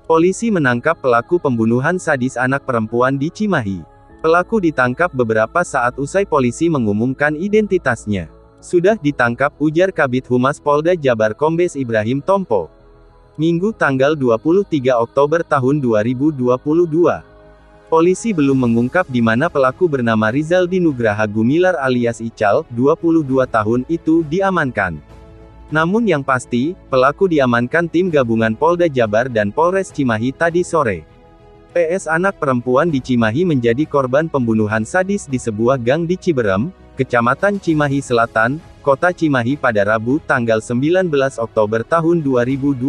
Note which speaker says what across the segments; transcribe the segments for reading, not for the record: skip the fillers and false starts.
Speaker 1: Polisi menangkap pelaku pembunuhan sadis anak perempuan di Cimahi. Pelaku ditangkap beberapa saat usai polisi mengumumkan identitasnya. Sudah ditangkap, ujar Kabid Humas Polda Jabar Kombes Ibrahim Tompo. Minggu tanggal 23 Oktober tahun 2022. Polisi belum mengungkap di mana pelaku bernama Rizaldi Nugraha Gumilar alias Ical, 22 tahun itu diamankan. Namun yang pasti, pelaku diamankan tim gabungan Polda Jabar dan Polres Cimahi tadi sore. PS anak perempuan di Cimahi menjadi korban pembunuhan sadis di sebuah gang di Ciberem, Kecamatan Cimahi Selatan, Kota Cimahi pada Rabu tanggal 19 Oktober tahun 2022.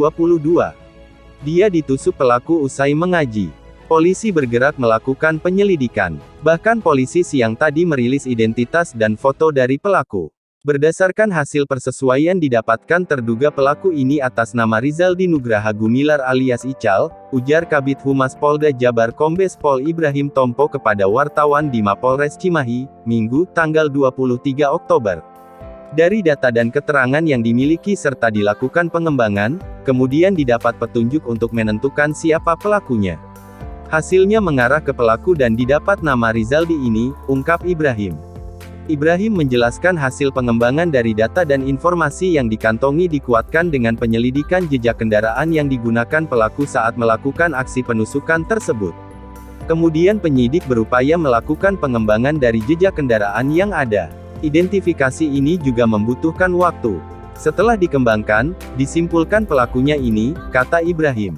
Speaker 1: Dia ditusuk pelaku usai mengaji. Polisi bergerak melakukan penyelidikan. Bahkan polisi siang tadi merilis identitas dan foto dari pelaku. Berdasarkan hasil persesuaian didapatkan terduga pelaku ini atas nama Rizaldi Nugraha Gumilar alias Ical, ujar Kabid Humas Polda Jabar Kombes Pol Ibrahim Tompo kepada wartawan di Mapolres Cimahi, Minggu, tanggal 23 Oktober. Dari data dan keterangan yang dimiliki serta dilakukan pengembangan, kemudian didapat petunjuk untuk menentukan siapa pelakunya. Hasilnya mengarah ke pelaku dan didapat nama Rizaldi ini, ungkap Ibrahim. Ibrahim menjelaskan hasil pengembangan dari data dan informasi yang dikantongi dikuatkan dengan penyelidikan jejak kendaraan yang digunakan pelaku saat melakukan aksi penusukan tersebut. Kemudian penyidik berupaya melakukan pengembangan dari jejak kendaraan yang ada. Identifikasi ini juga membutuhkan waktu. Setelah dikembangkan, disimpulkan pelakunya ini, kata Ibrahim.